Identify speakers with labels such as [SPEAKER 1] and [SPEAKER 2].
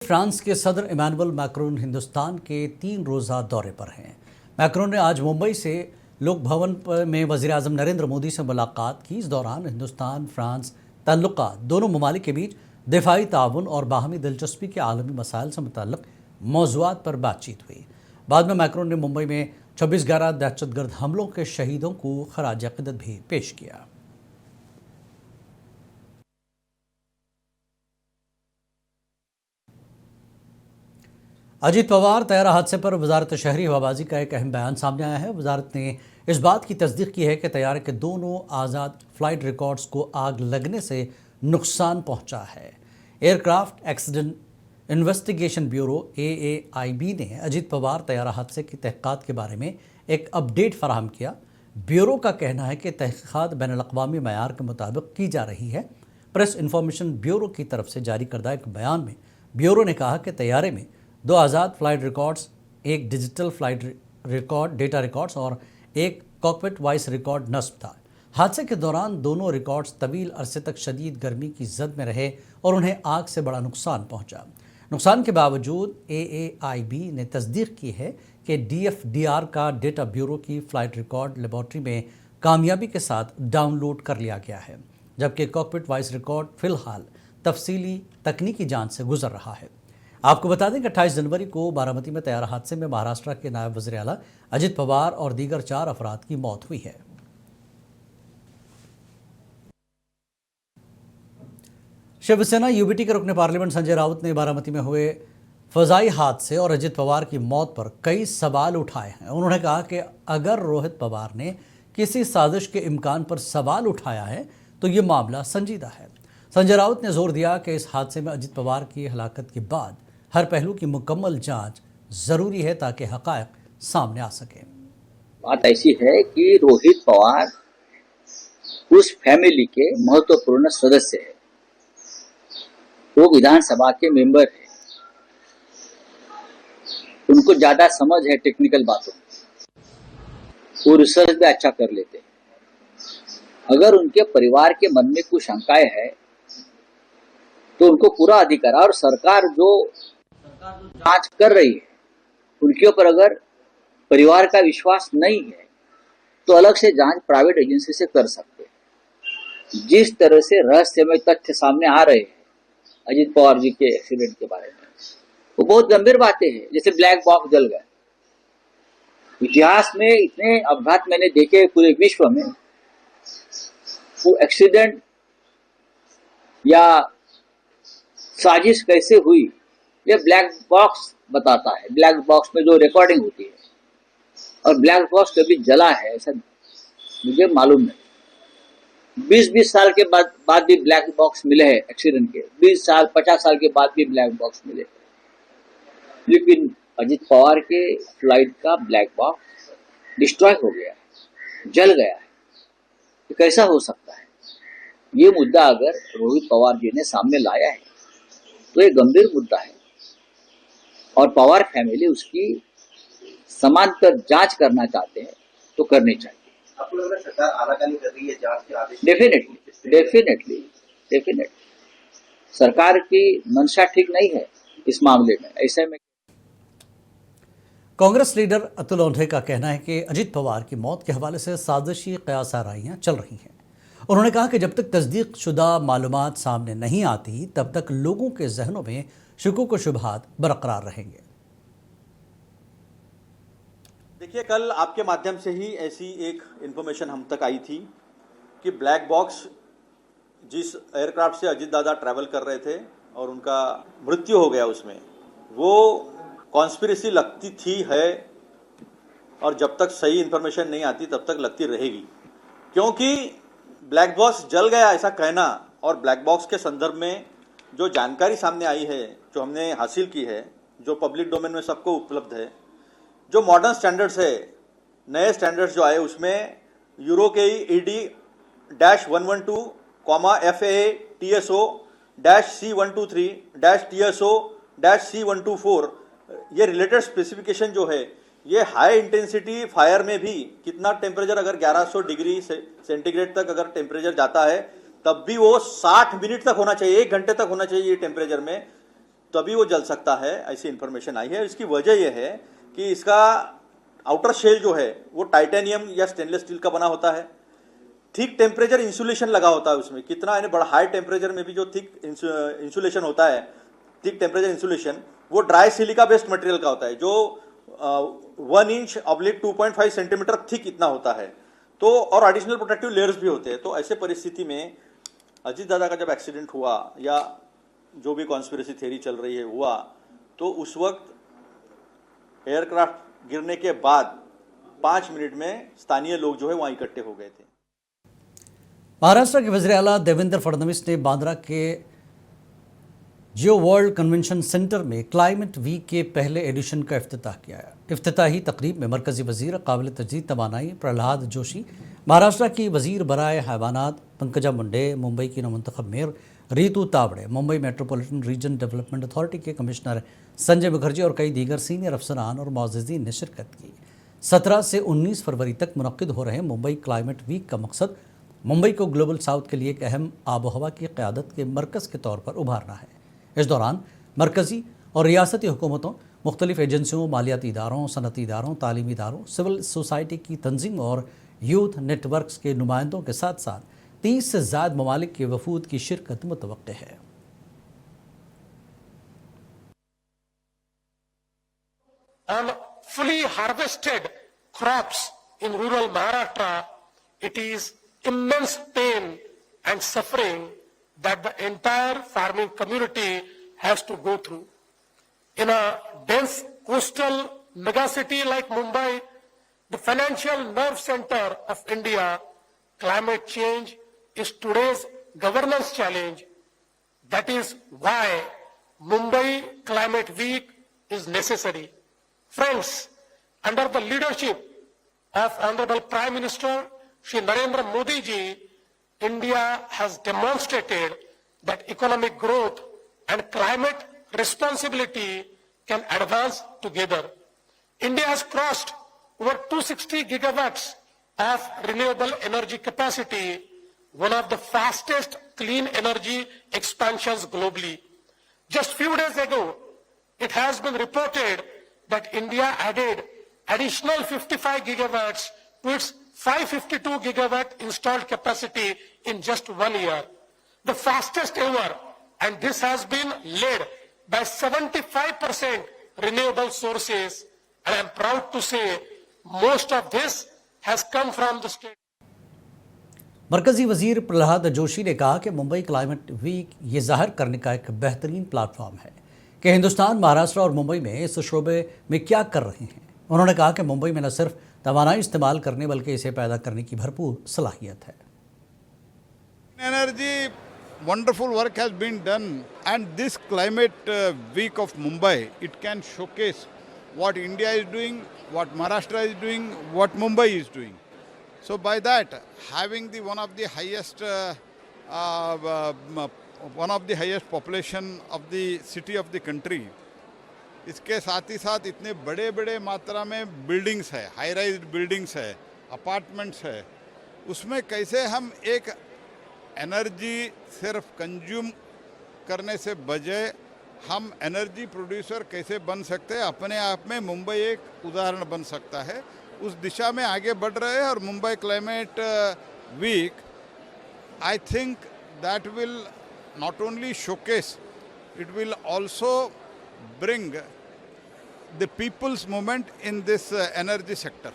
[SPEAKER 1] France के सदर Emmanuel Macron Hindustan के 3 रोज़ा दौरे पर हैं। मैक्रोन ने आज मुंबई से लोक भवन में वज़ीर आज़म नरेंद्र मोदी से मुलाकात की। इस दौरान हिंदुस्तान फ्रांस ताल्लुकात दोनों ममालिक के बीच दिफाई ताउन और बाहमी दिलचस्पी के आलमी मसाइल से मुतल्लिक़ मौज़ूआत पर बातचीत हुई। बाद में मैक्रोन ने मुंबई में 26/11 दहशतगर्द हमलों के शहीदों को खराज अक़ीदत भी पेश किया। अजीत पवार तैयारा हादसे पर वजारत शहरी हवाबाजी का एक अहम बयान सामने आया है। वजारत ने इस बात की तस्दीक की है कि तैयारे के दोनों आज़ाद फ्लाइट रिकॉर्ड्स को आग लगने से नुकसान पहुंचा है। Aircraft accident investigation bureau AAIB ने अजीत पवार तैयारा हादसे की तहक़ीक़ात के बारे में एक अपडेट फराहम किया। ब्यूरो का कहना है कि तहक़ीक़ात बैनुल-अक़वामी मयार के मुताबिक की जा रही है। प्रेस इंफॉर्मेशन ब्यूरो की तरफ से जारी करदा एक बयान में ब्यूरो ने कहा कि तैयारे में 2 आज़ाद फ्लाइट रिकॉर्ड्स, एक digital flight record data records और एक कॉकपिट वॉइस रिकॉर्ड नस्ब था। हादसे के दौरान दोनों रिकॉर्ड्स तवील अरसे तक शदीद गर्मी की जद में रहे और उन्हें आग से बड़ा नुकसान पहुंचा। नुकसान के बावजूद AAIB ने तस्दीक की है कि DFDR का डेटा ब्यूरो की फ़्लाइट रिकॉर्ड लेबॉर्ट्री में कामयाबी के साथ डाउनलोड कर लिया गया है, जबकि कॉकपिट वॉइस रिकॉर्ड फ़िलहाल तफसीली तकनीकी जांच से गुजर रहा है। आपको बता दें कि 28 जनवरी को बारामती में तैयारा हादसे में महाराष्ट्र के नायब वज़ीर आला अजित पवार और दीगर 4 अफराद की मौत हुई है। शिवसेना UBT के रुकने पार्लियामेंट संजय राउत ने बारामती में हुए फ़ज़ाई हादसे और अजित पवार की मौत पर कई सवाल उठाए हैं। उन्होंने कहा कि अगर रोहित पवार ने किसी साजिश के इम्कान पर सवाल उठाया है तो ये मामला संजीदा है। संजय राउत ने जोर दिया कि इस हादसे में अजित पवार की हलाकत के बाद हर पहलू की मुकम्मल जांच जरूरी है ताकि हक़ाइक़ सामने आ सके।
[SPEAKER 2] बात ऐसी है कि रोहित पवार उस फैमिली के महत्वपूर्ण सदस्य है। वो विधानसभा के मेंबर है, उनको ज्यादा समझ है टेक्निकल बातों में, वो रिसर्च भी अच्छा कर लेते हैं। अगर उनके परिवार के मन में कुछ शंकाएं है तो उनको पूरा अधिकार, और सरकार जो जांच कर रही है उनके ऊपर अगर परिवार का विश्वास नहीं है तो अलग से जांच प्राइवेट एजेंसी से कर सकते हैं। जिस तरह से रहस्यमय तथ्य सामने आ रहे हैं अजीत पवार जी के एक्सीडेंट के बारे में, वो बहुत गंभीर बातें हैं। जैसे ब्लैक बॉक्स जल गया, इतिहास में इतने अपघात मैंने देखे पूरे विश्व में, वो एक्सीडेंट या साजिश कैसे हुई ये ब्लैक बॉक्स बताता है। ब्लैक बॉक्स में जो रिकॉर्डिंग होती है, और ब्लैक बॉक्स कभी जला है ऐसा मुझे मालूम नहीं। 20-20 साल के बाद भी ब्लैक बॉक्स मिले हैं एक्सीडेंट के, 20 साल 50 साल के बाद भी ब्लैक बॉक्स मिले। लेकिन अजित पवार के फ्लाइट का ब्लैक बॉक्स डिस्ट्रॉय हो गया है, जल गया है। तो कैसा हो सकता है? ये मुद्दा अगर रोहित पवार जी ने सामने लाया है तो ये गंभीर मुद्दा है, और पवार फैमिली उसकी समांतर जांच करना चाहते हैं तो करनी चाहिए।
[SPEAKER 3] आपको लग रहा है सरकार आनाकानी कर रही है जांच के आदेश?
[SPEAKER 2] डेफिनेटली सरकार की मंशा ठीक नहीं है इस मामले में। ऐसे में
[SPEAKER 1] कांग्रेस लीडर अतुल लोंढे का कहना है कि अजित पवार की मौत के हवाले से साजिशी कयास आराइयां चल रही हैं। उन्होंने कहा कि जब तक तस्दीक शुदा मालूमात सामने नहीं आती तब तक लोगों के जहनों में शुकूक व शुबहात बरकरार रहेंगे।
[SPEAKER 4] देखिए, कल आपके माध्यम से ही ऐसी एक इन्फॉर्मेशन हम तक आई थी कि ब्लैक बॉक्स जिस एयरक्राफ्ट से अजीत दादा ट्रैवल कर रहे थे और उनका मृत्यु हो गया उसमें, वो कॉन्स्पिरेसी लगती थी है, और जब तक सही इन्फॉर्मेशन नहीं आती तब तक लगती रहेगी। क्योंकि ब्लैक बॉक्स जल गया ऐसा कहना, और ब्लैक बॉक्स के संदर्भ में जो जानकारी सामने आई है, जो हमने हासिल की है, जो पब्लिक डोमेन में सबको उपलब्ध है, जो मॉडर्न स्टैंडर्ड्स है, नए स्टैंडर्ड्स जो आए उसमें यूरो के ED-112, FAA TSO-C123-TSO-C124 ये रिलेटेड स्पेसिफिकेशन जो है, ये हाई इंटेंसिटी फायर में भी कितना टेम्परेचर अगर 1100 डिग्री सेंटीग्रेड तक अगर टेम्परेचर जाता है तब भी वो 60 मिनट तक होना चाहिए, 1 घंटे तक होना चाहिए ये टेम्परेचर में। तभी वो जल सकता है, ऐसी इंफॉर्मेशन आई है। इसकी वजह यह है कि इसका आउटर शेल जो है वो टाइटेनियम या स्टेनलेस स्टील का बना होता है। थिक टेम्परेचर इंसुलेशन लगा होता है उसमें, कितना यानी बड़ा हाई टेम्परेचर में भी जो थिक इंसुलेशन होता है, थिक टेम्परेचर इंसुलेशन, वो ड्राई सिलिका बेस्ड मटेरियल का होता है, जो 1 इंच ऑब्लिक 2.5 सेंटीमीटर थिक इतना होता है। तो और एडिशनल प्रोटेक्टिव लेयर्स भी होते हैं। तो ऐसे परिस्थिति में अजीत दादा का जब एक्सीडेंट हुआ या जो भी कॉन्स्पिरेसी थ्योरी चल रही है हुआ, तो उस वक्त एयरक्राफ्ट गिरने के बाद 5 मिनट में स्थानीय लोग जो है वहां इकट्ठे हो गए थे।
[SPEAKER 1] महाराष्ट्र के वज़ीर आला देवेंद्र फडणवीस ने बांद्रा के जियो वर्ल्ड कन्वेंशन सेंटर में क्लाइमेट वीक के पहले एडिशन का इफ्तिताह किया। इफ्तिताही तकरीब में मरकजी वज़ीर काबिल तजदीद तवानाई प्रहलाद जोशी, महाराष्ट्र की वज़ीर बराए हैवानात पंकजा मुंडे, मुंबई की नवमंतखब mayor Ritu Tawde, Mumbai metropolitan region development authority के कमिश्नर संजय मुखर्जी और कई दीगर सीनियर अफसरान और मुअज़्ज़िज़ीन ने शिरकत की। 17 से 19 फरवरी तक मुनक्किद हो रहे मुंबई क्लाइमेट वीक का मकसद मुंबई को ग्लोबल साउथ के लिए एक अहम आबो हवा की क़यादत के मरकज़ के तौर पर उभारना है। इस दौरान मरकज़ी और रियासती हुकूमतों, मुख्तलिफ एजेंसियों, मालियाती इदारों, सनती इदारों, तालीमी इदारों, सिविल सोसाइटी की तंजीम और यूथ नेटवर्क्स के नुमाइंदों के साथ साथ 30 से ज़ायद ममालिक के वफूद की शिरकत मुतवक्के है।
[SPEAKER 5] On fully harvested crops in rural Maharashtra, it is immense pain and suffering that the entire farming community has to go through. In a dense coastal megacity like Mumbai, the financial nerve center of India, climate change is today's governance challenge. That is why Mumbai Climate Week is necessary. Friends, under the leadership of Honorable Prime Minister Shri Narendra Modi ji, India has demonstrated that economic growth and climate responsibility can advance together. India has crossed over 260 gigawatts of renewable energy capacity, one of the fastest clean energy expansions globally. Just few days ago, it has been reported that India added additional 55 gigawatts to its 552 gigawatt installed capacity in just 1 year, the fastest ever, and this has been led by 75% renewable sources, and I am proud to say most of this has come from the state.
[SPEAKER 1] मरकज़ी वज़ीर प्रहलाद जोशी ने कहा कि Mumbai climate week ये ज़ाहिर करने का एक बेहतरीन प्लेटफॉर्म है कि हिंदुस्तान, महाराष्ट्र और मुंबई में इस शोबे में क्या कर रहे हैं। उन्होंने कहा कि मुंबई में न सिर्फ तवानाई इस्तेमाल करने बल्कि इसे पैदा करने की भरपूर सलाहियत है।
[SPEAKER 6] Energy, wonderful work has been done, and this climate week of Mumbai, it can showcase what India is doing, what Maharashtra is doing, what Mumbai is doing. So by that, having the one of the highest population of the city of the country, इसके साथ ही साथ इतने बड़े बड़े मात्रा में buildings है, high rise buildings है, अपार्टमेंट्स है, उसमें कैसे हम एक एनर्जी सिर्फ कंज्यूम करने से बजाय हम एनर्जी प्रोड्यूसर कैसे बन सकते हैं, अपने आप में मुंबई एक उदाहरण बन सकता है। उस दिशा में आगे बढ़ रहे हैं और Mumbai climate week, I think that will not only showcase, it will also bring the people's movement in this energy sector.